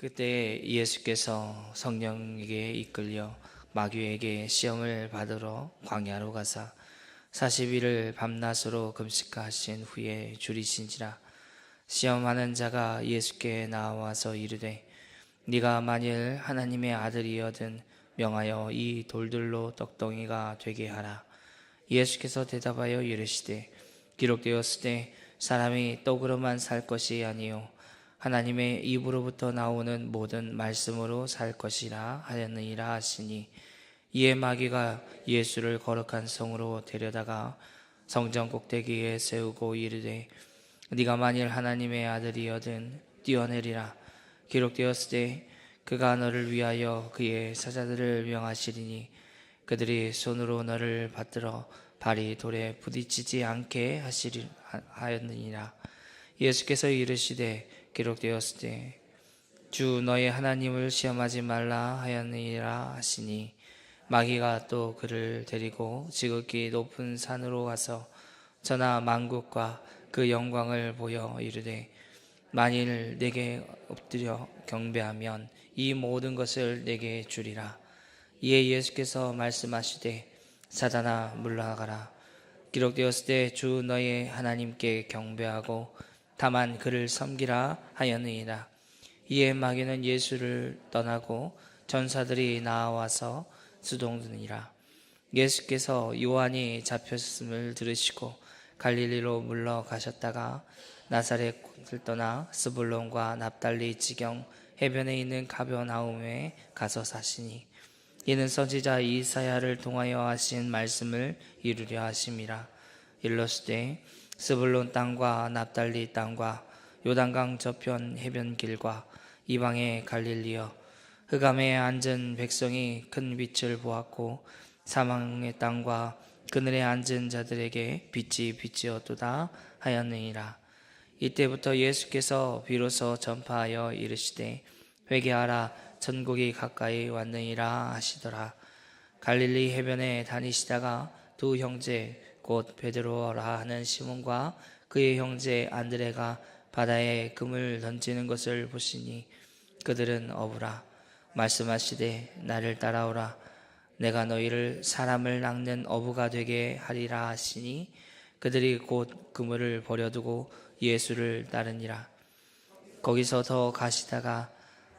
그때 예수께서 성령에게 이끌려 마귀에게 시험을 받으러 광야로 가사 40일을 밤낮으로 금식하신 후에 줄이신지라. 시험하는 자가 예수께 나와서 이르되 네가 만일 하나님의 아들이여든 명하여 이 돌들로 떡덩이가 되게 하라. 예수께서 대답하여 이르시되 기록되었으되 사람이 떡으로만 살 것이 아니요 하나님의 입으로부터 나오는 모든 말씀으로 살 것이라 하였느니라 하시니, 이에 마귀가 예수를 거룩한 성으로 데려다가 성전 꼭대기에 세우고 이르되 네가 만일 하나님의 아들이여든 뛰어내리라. 기록되었으되 그가 너를 위하여 그의 사자들을 명하시리니 그들이 손으로 너를 받들어 발이 돌에 부딪히지 않게 하였느니라. 예수께서 이르시되 기록되었으되 주 너의 하나님을 시험하지 말라 하였느니라 하시니, 마귀가 또 그를 데리고 지극히 높은 산으로 가서 천하 만국과 그 영광을 보여 이르되 만일 내게 엎드려 경배하면 이 모든 것을 내게 주리라. 이에 예수께서 말씀하시되 사단아 물러가라. 기록되었으되 주 너의 하나님께 경배하고 다만 그를 섬기라 하였느니라. 이에 마귀는 예수를 떠나고 전사들이 나와서 수동드니라. 예수께서 요한이 잡혔음을 들으시고 갈릴리로 물러가셨다가 나사렛을 떠나 스불론과 납달리 지경 해변에 있는 가버나움에 가서 사시니, 이는 선지자 이사야를 통하여 하신 말씀을 이루려 하심이라. 일러스되 스불론 땅과 납달리 땅과 요단강 저편 해변길과 이방의 갈릴리여, 흑암에 앉은 백성이 큰 빛을 보았고 사망의 땅과 그늘에 앉은 자들에게 빛이 비치었도다 하였느니라. 이때부터 예수께서 비로소 전파하여 이르시되 회개하라 천국이 가까이 왔느니라 하시더라. 갈릴리 해변에 다니시다가 두 형제 곧 베드로라 하는 시몬과 그의 형제 안드레가 바다에 금을 던지는 것을 보시니 그들은 어부라. 말씀하시되 나를 따라오라. 내가 너희를 사람을 낚는 어부가 되게 하리라 하시니, 그들이 곧 그물을 버려두고 예수를 따르니라. 거기서 더 가시다가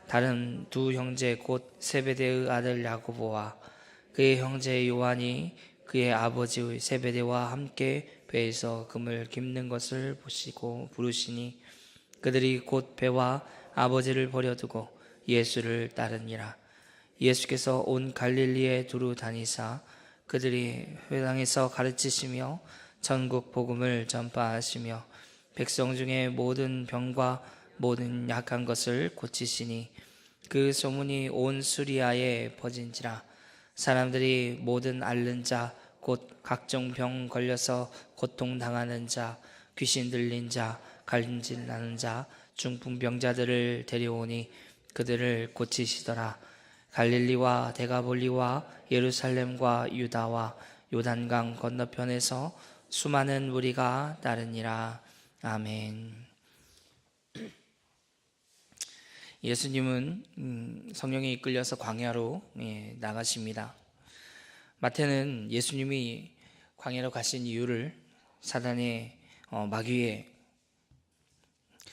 다른 두 형제 곧 세베대의 아들 야고보와 그의 형제 요한이 그의 아버지 세베대와 함께 배에서 금을 깁는 것을 보시고 부르시니 그들이 곧 배와 아버지를 버려두고 예수를 따르니라. 예수께서 온 갈릴리에 두루 다니사 그들이 회당에서 가르치시며 천국 복음을 전파하시며 백성 중에 모든 병과 모든 약한 것을 고치시니 그 소문이 온 수리아에 퍼진지라. 사람들이 모든 앓는 자 곧 각종 병 걸려서 고통당하는 자, 귀신 들린 자, 갈림질 나는 자, 중풍병자들을 데려오니 그들을 고치시더라. 갈릴리와 데가볼리와 예루살렘과 유다와 요단강 건너편에서 수많은 무리가 따르니라. 아멘. 예수님은 성령에 이끌려서 광야로 나가십니다. 마태는 예수님이 광야로 가신 이유를 사단의 마귀의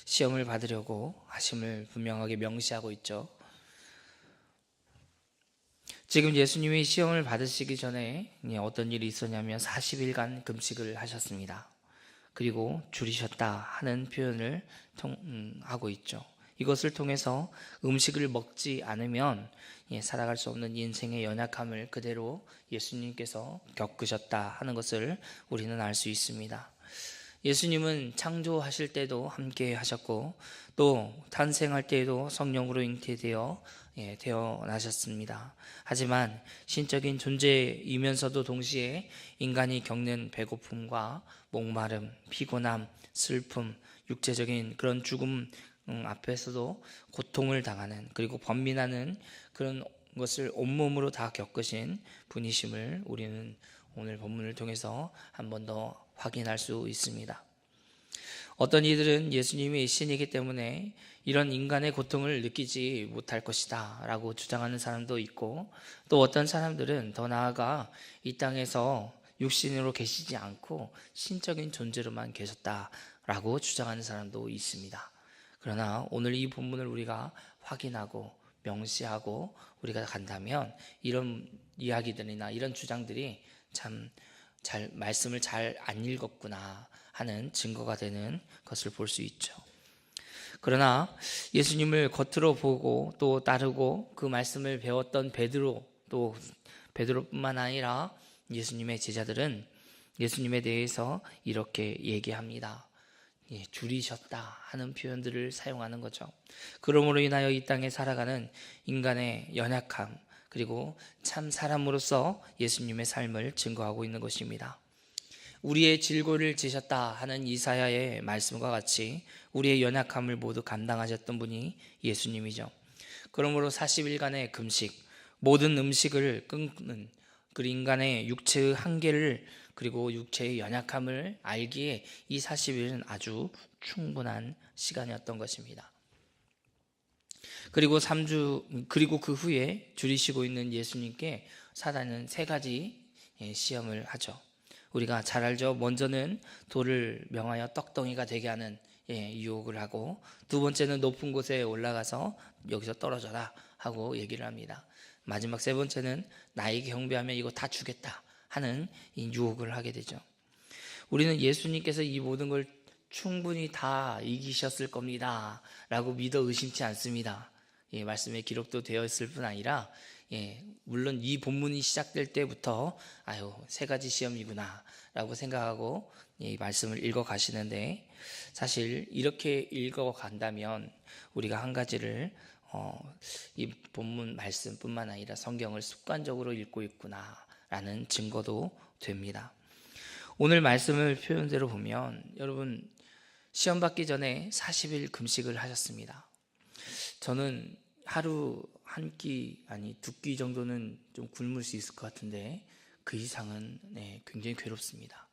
시험을 받으려고 하심을 분명하게 명시하고 있죠. 지금 예수님이 시험을 받으시기 전에 어떤 일이 있었냐면 40일간 금식을 하셨습니다. 그리고 줄이셨다 하는 표현을 하고 있죠. 이것을 통해서 음식을 먹지 않으면 살아갈 수 없는 인생의 연약함을 그대로 예수님께서 겪으셨다 하는 것을 우리는 알 수 있습니다. 예수님은 창조하실 때도 함께 하셨고 또 탄생할 때에도 성령으로 잉태되어 태어나셨습니다. 하지만 신적인 존재이면서도 동시에 인간이 겪는 배고픔과 목마름, 피곤함, 슬픔, 육체적인 그런 죽음 앞에서도 고통을 당하는, 그리고 번민하는 그런 것을 온몸으로 다 겪으신 분이심을 우리는 오늘 본문을 통해서 한 번 더 확인할 수 있습니다. 어떤 이들은 예수님이 신이기 때문에 이런 인간의 고통을 느끼지 못할 것이다 라고 주장하는 사람도 있고, 또 어떤 사람들은 더 나아가 이 땅에서 육신으로 계시지 않고 신적인 존재로만 계셨다라고 주장하는 사람도 있습니다. 그러나 오늘 이 본문을 우리가 확인하고 명시하고 우리가 간다면 이런 이야기들이나 이런 주장들이 참 말씀을 잘 안 읽었구나 하는 증거가 되는 것을 볼 수 있죠. 그러나 예수님을 겉으로 보고 또 따르고 그 말씀을 배웠던 또 베드로뿐만 아니라 예수님의 제자들은 예수님에 대해서 이렇게 얘기합니다. 줄이셨다 하는 표현들을 사용하는 거죠. 그러므로 인하여 이 땅에 살아가는 인간의 연약함, 그리고 참 사람으로서 예수님의 삶을 증거하고 있는 것입니다. 우리의 질고를 지셨다 하는 이사야의 말씀과 같이 우리의 연약함을 모두 감당하셨던 분이 예수님이죠. 그러므로 40일간의 금식, 모든 음식을 끊는 그 인간의 육체의 한계를 그리고 육체의 연약함을 알기에 이 40일은 아주 충분한 시간이었던 것입니다. 그리고 그 후에 줄이시고 있는 예수님께 사단은 3가지 시험을 하죠. 우리가 잘 알죠. 먼저는 돌을 명하여 떡덩이가 되게 하는 유혹을 하고, 두 번째는 높은 곳에 올라가서 여기서 떨어져라 하고 얘기를 합니다. 마지막 3번째는 나에게 경배하면 이거 다 주겠다 하는 이 유혹을 하게 되죠. 우리는 예수님께서 이 모든 걸 충분히 다 이기셨을 겁니다 라고 믿어 의심치 않습니다. 말씀에 기록도 되어 있을 뿐 아니라 물론 이 본문이 시작될 때부터 3가지 시험이구나 라고 생각하고 이 말씀을 읽어 가시는데, 사실 이렇게 읽어 간다면 우리가 한 가지를 이 본문 말씀뿐만 아니라 성경을 습관적으로 읽고 있구나 라는 증거도 됩니다. 오늘 말씀을 표현대로 보면 여러분, 시험 받기 전에 40일 금식을 하셨습니다. 저는 하루 한 끼 아니 2끼 정도는 좀 굶을 수 있을 것 같은데 그 이상은 굉장히 괴롭습니다.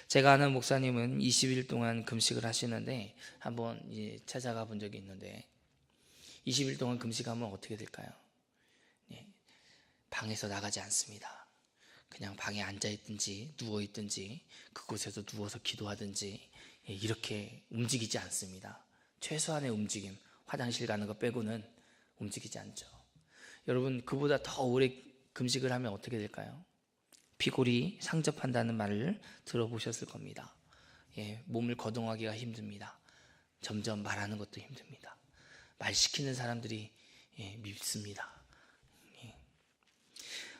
제가 아는 목사님은 20일 동안 금식을 하시는데 한번 찾아가 본 적이 있는데 20일 동안 금식하면 어떻게 될까요? 방에서 나가지 않습니다. 그냥 방에 앉아있든지 누워있든지 그곳에서 누워서 기도하든지 이렇게 움직이지 않습니다. 최소한의 움직임, 화장실 가는 거 빼고는 움직이지 않죠. 여러분, 그보다 더 오래 금식을 하면 어떻게 될까요? 피골이 상접한다는 말을 들어보셨을 겁니다. 몸을 거동하기가 힘듭니다. 점점 말하는 것도 힘듭니다. 말 시키는 사람들이 밉습니다.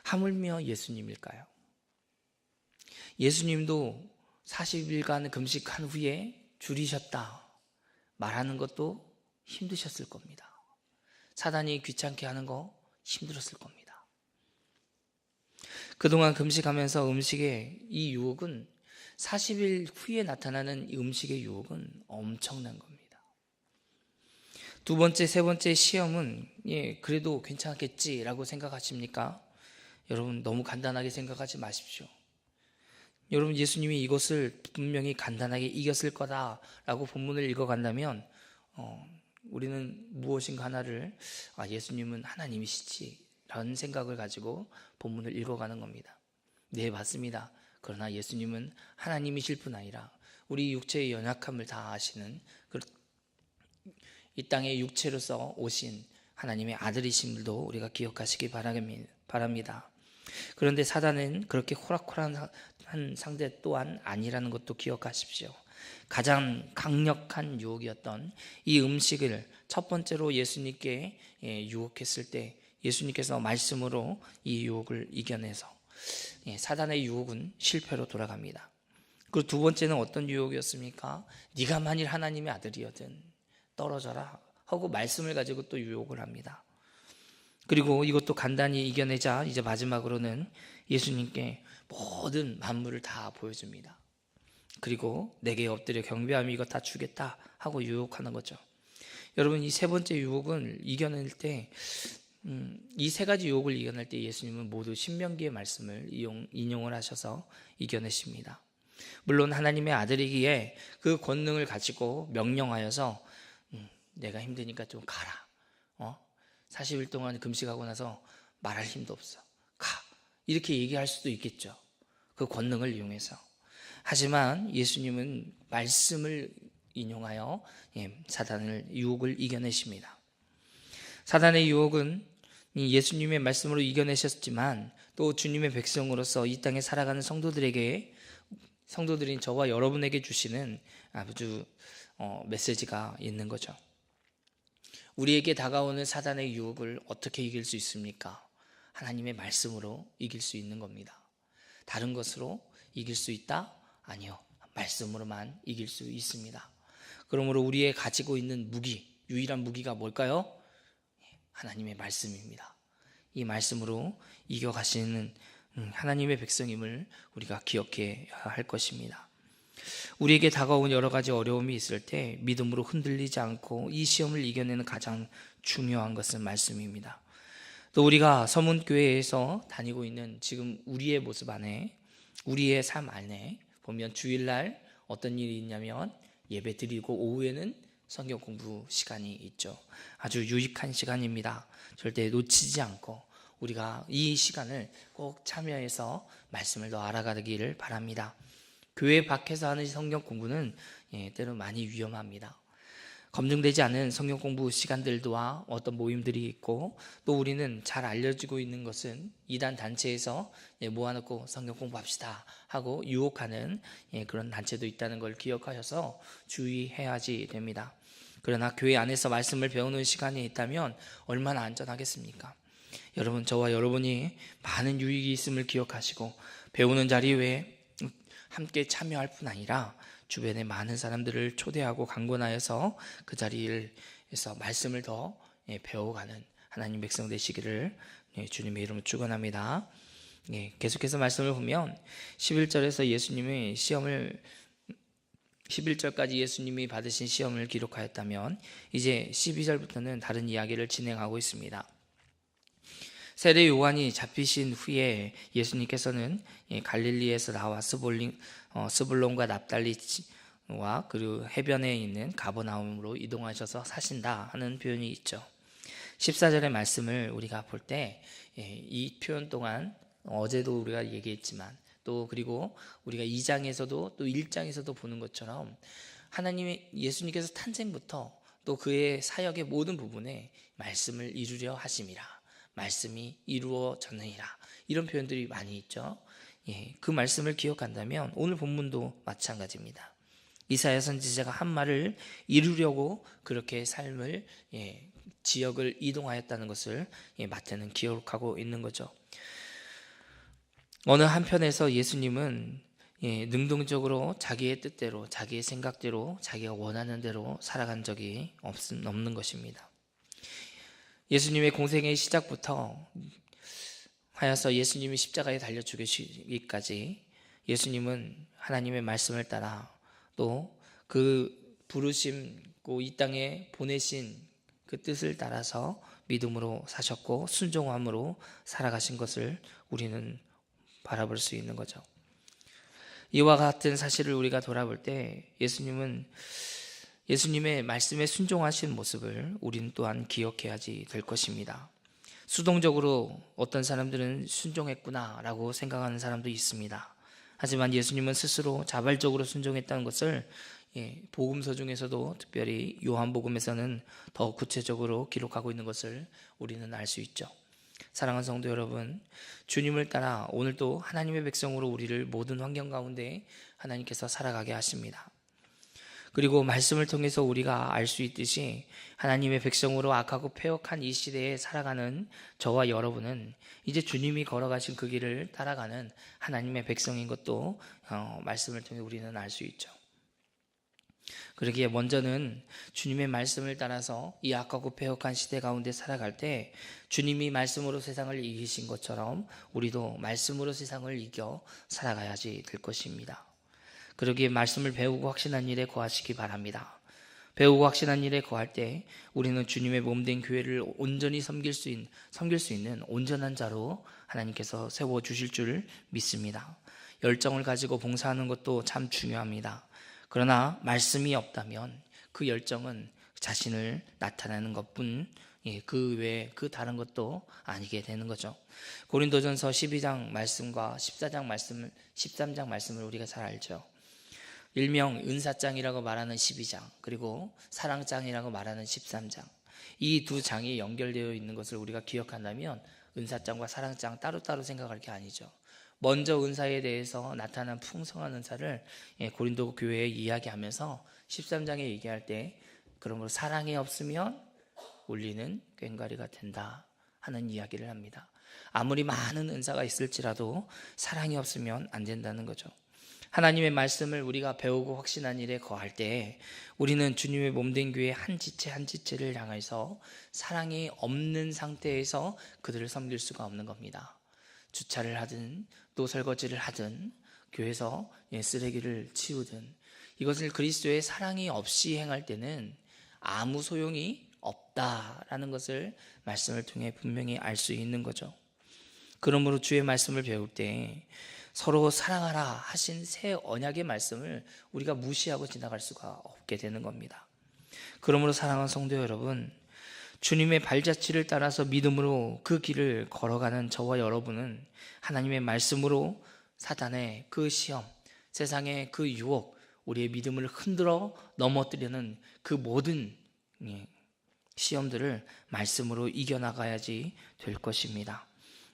하물며 예수님일까요? 예수님도 40일간 금식한 후에 줄이셨다 말하는 것도 힘드셨을 겁니다. 사단이 귀찮게 하는 거 힘들었을 겁니다. 그동안 금식하면서 음식의 이 유혹은 40일 후에 나타나는 이 음식의 유혹은 엄청난 겁니다. 두 번째, 세 번째 시험은 그래도 괜찮겠지라고 생각하십니까? 여러분, 너무 간단하게 생각하지 마십시오. 여러분, 예수님이 이것을 분명히 간단하게 이겼을 거다라고 본문을 읽어간다면 우리는 무엇인가 하나를 예수님은 하나님이시지라는 생각을 가지고 본문을 읽어가는 겁니다. 네, 맞습니다. 그러나 예수님은 하나님이실 뿐 아니라 우리 육체의 연약함을 다 아시는 이 땅에 육체로서 오신 하나님의 아들이심도 우리가 기억하시기 바랍니다. 그런데 사단은 그렇게 호락호락한 상대 또한 아니라는 것도 기억하십시오. 가장 강력한 유혹이었던 이 음식을 첫 번째로 예수님께 유혹했을 때 예수님께서 말씀으로 이 유혹을 이겨내서 사단의 유혹은 실패로 돌아갑니다. 그리고 두 번째는 어떤 유혹이었습니까? 네가 만일 하나님의 아들이거든 떨어져라 하고 말씀을 가지고 또 유혹을 합니다. 그리고 이것도 간단히 이겨내자 이제 마지막으로는 예수님께 모든 만물을 다 보여줍니다. 그리고 내게 엎드려 경배하며 이거 다 주겠다 하고 유혹하는 거죠. 여러분, 이 세 번째 유혹을 이겨낼 때 이 3가지 유혹을 이겨낼 때 예수님은 모두 신명기의 말씀을 인용을 하셔서 이겨내십니다. 물론 하나님의 아들이기에 그 권능을 가지고 명령하여서 내가 힘드니까 좀 가라. 40일 동안 금식하고 나서 말할 힘도 없어. 가. 이렇게 얘기할 수도 있겠죠. 그 권능을 이용해서. 하지만 예수님은 말씀을 인용하여 사단을 유혹을 이겨내십니다. 사단의 유혹은 예수님의 말씀으로 이겨내셨지만 또 주님의 백성으로서 이 땅에 살아가는 성도들인 저와 여러분에게 주시는 아주 메시지가 있는 거죠. 우리에게 다가오는 사단의 유혹을 어떻게 이길 수 있습니까? 하나님의 말씀으로 이길 수 있는 겁니다. 다른 것으로 이길 수 있다? 아니요. 말씀으로만 이길 수 있습니다. 그러므로 우리의 가지고 있는 유일한 무기가 뭘까요? 하나님의 말씀입니다. 이 말씀으로 이겨가시는 하나님의 백성임을 우리가 기억해야 할 것입니다. 우리에게 다가온 여러 가지 어려움이 있을 때 믿음으로 흔들리지 않고 이 시험을 이겨내는 가장 중요한 것은 말씀입니다. 또 우리가 서문교회에서 다니고 있는 지금 우리의 모습 안에, 우리의 삶 안에 보면 주일날 어떤 일이 있냐면 예배 드리고 오후에는 성경 공부 시간이 있죠. 아주 유익한 시간입니다. 절대 놓치지 않고 우리가 이 시간을 꼭 참여해서 말씀을 더 알아가기를 바랍니다. 교회 밖에서 하는 성경 공부는 때로 많이 위험합니다. 검증되지 않은 성경 공부 시간들과 어떤 모임들이 있고, 또 우리는 잘 알려지고 있는 것은 이단 단체에서 모아놓고 성경 공부합시다 하고 유혹하는 그런 단체도 있다는 걸 기억하셔서 주의해야지 됩니다. 그러나 교회 안에서 말씀을 배우는 시간이 있다면 얼마나 안전하겠습니까? 여러분, 저와 여러분이 많은 유익이 있음을 기억하시고 배우는 자리 외에 함께 참여할 뿐 아니라 주변에 많은 사람들을 초대하고 강권하여서 그 자리에서 말씀을 더 배워가는 하나님 백성 되시기를 주님의 이름으로 축원합니다. 계속해서 말씀을 보면 11절에서 11절까지 예수님이 받으신 시험을 기록하였다면 이제 12절부터는 다른 이야기를 진행하고 있습니다. 세례 요한이 잡히신 후에 예수님께서는 갈릴리에서 나와 스불론과 납달리와 그리고 해변에 있는 가버나움으로 이동하셔서 사신다 하는 표현이 있죠. 14절의 말씀을 우리가 볼 때 이 표현 동안 어제도 우리가 얘기했지만 또 그리고 우리가 2장에서도 또 1장에서도 보는 것처럼 예수님께서 탄생부터 또 그의 사역의 모든 부분에 말씀을 이루려 하심이라, 말씀이 이루어졌느니라, 이런 표현들이 많이 있죠. 그 말씀을 기억한다면 오늘 본문도 마찬가지입니다. 이사야 선지자가 한 말을 이루려고 그렇게 삶을 지역을 이동하였다는 것을 마태는 기억하고 있는 거죠. 어느 한편에서 예수님은 능동적으로 자기의 뜻대로, 자기의 생각대로, 자기가 원하는 대로 살아간 적이 없는 것입니다. 예수님의 공생의 시작부터 하여서 예수님이 십자가에 달려 죽으시기까지 예수님은 하나님의 말씀을 따라 또 그 부르심고 이 땅에 보내신 그 뜻을 따라서 믿음으로 사셨고 순종함으로 살아가신 것을 우리는 바라볼 수 있는 거죠. 이와 같은 사실을 우리가 돌아볼 때 예수님의 말씀에 순종하신 모습을 우리는 또한 기억해야지 될 것입니다. 수동적으로 어떤 사람들은 순종했구나라고 생각하는 사람도 있습니다. 하지만 예수님은 스스로 자발적으로 순종했다는 것을 복음서 중에서도 특별히 요한복음에서는 더 구체적으로 기록하고 있는 것을 우리는 알 수 있죠. 사랑하는 성도 여러분, 주님을 따라 오늘도 하나님의 백성으로 우리를 모든 환경 가운데 하나님께서 살아가게 하십니다. 그리고 말씀을 통해서 우리가 알 수 있듯이 하나님의 백성으로 악하고 패역한 이 시대에 살아가는 저와 여러분은 이제 주님이 걸어가신 그 길을 따라가는 하나님의 백성인 것도 말씀을 통해 우리는 알 수 있죠. 그러기에 먼저는 주님의 말씀을 따라서 이 악하고 패역한 시대 가운데 살아갈 때 주님이 말씀으로 세상을 이기신 것처럼 우리도 말씀으로 세상을 이겨 살아가야지 될 것입니다. 그러기에 말씀을 배우고 확신한 일에 거하시기 바랍니다. 배우고 확신한 일에 거할 때 우리는 주님의 몸된 교회를 온전히 섬길 수 있는 온전한 자로 하나님께서 세워주실 줄 믿습니다. 열정을 가지고 봉사하는 것도 참 중요합니다. 그러나 말씀이 없다면 그 열정은 자신을 나타내는 것뿐, 그 외에 그 다른 것도 아니게 되는 거죠. 고린도전서 12장 말씀과 13장 말씀을 우리가 잘 알죠. 일명 은사장이라고 말하는 12장, 그리고 사랑장이라고 말하는 13장, 이 두 장이 연결되어 있는 것을 우리가 기억한다면 은사장과 사랑장 따로따로 생각할 게 아니죠. 먼저 은사에 대해서 나타난 풍성한 은사를 고린도 교회에 이야기하면서 13장에 얘기할 때, 그러므로 사랑이 없으면 울리는 꽹과리가 된다 하는 이야기를 합니다. 아무리 많은 은사가 있을지라도 사랑이 없으면 안 된다는 거죠. 하나님의 말씀을 우리가 배우고 확신한 일에 거할 때 우리는 주님의 몸된 교회 한 지체 한 지체를 향해서 사랑이 없는 상태에서 그들을 섬길 수가 없는 겁니다. 주차를 하든 또 설거지를 하든 교회에서 쓰레기를 치우든 이것을 그리스도의 사랑이 없이 행할 때는 아무 소용이 없다라는 것을 말씀을 통해 분명히 알 수 있는 거죠. 그러므로 주의 말씀을 배울 때 서로 사랑하라 하신 새 언약의 말씀을 우리가 무시하고 지나갈 수가 없게 되는 겁니다. 그러므로 사랑하는 성도 여러분, 주님의 발자취를 따라서 믿음으로 그 길을 걸어가는 저와 여러분은 하나님의 말씀으로 사단의 그 시험, 세상의 그 유혹, 우리의 믿음을 흔들어 넘어뜨리는 그 모든 시험들을 말씀으로 이겨나가야지 될 것입니다.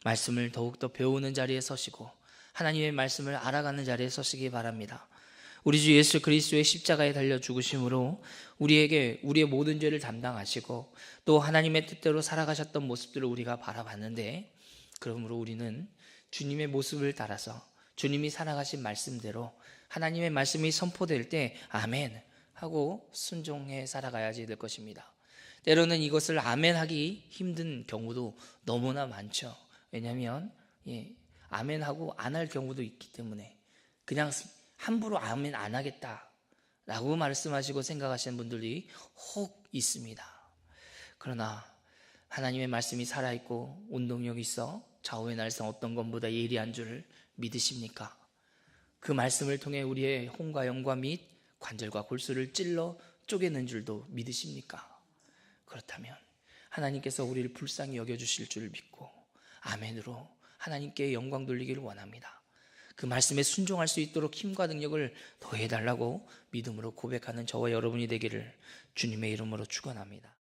말씀을 더욱더 배우는 자리에 서시고 하나님의 말씀을 알아가는 자리에 서시기 바랍니다. 우리 주 예수 그리스도의 십자가에 달려 죽으심으로 우리에게 우리의 모든 죄를 담당하시고 또 하나님의 뜻대로 살아가셨던 모습들을 우리가 바라봤는데, 그러므로 우리는 주님의 모습을 따라서 주님이 살아가신 말씀대로 하나님의 말씀이 선포될 때 아멘 하고 순종해 살아가야지 될 것입니다. 때로는 이것을 아멘하기 힘든 경우도 너무나 많죠. 왜냐하면 아멘하고 안 할 경우도 있기 때문에 그냥 함부로 아멘 안 하겠다라고 말씀하시고 생각하시는 분들이 혹 있습니다. 그러나 하나님의 말씀이 살아있고 운동력이 있어 좌우의 날선 어떤 것보다 예리한 줄 믿으십니까? 그 말씀을 통해 우리의 혼과 영과 및 관절과 골수를 찔러 쪼개는 줄도 믿으십니까? 그렇다면 하나님께서 우리를 불쌍히 여겨주실 줄 믿고 아멘으로 하나님께 영광 돌리기를 원합니다. 그 말씀에 순종할 수 있도록 힘과 능력을 더해달라고 믿음으로 고백하는 저와 여러분이 되기를 주님의 이름으로 축원합니다.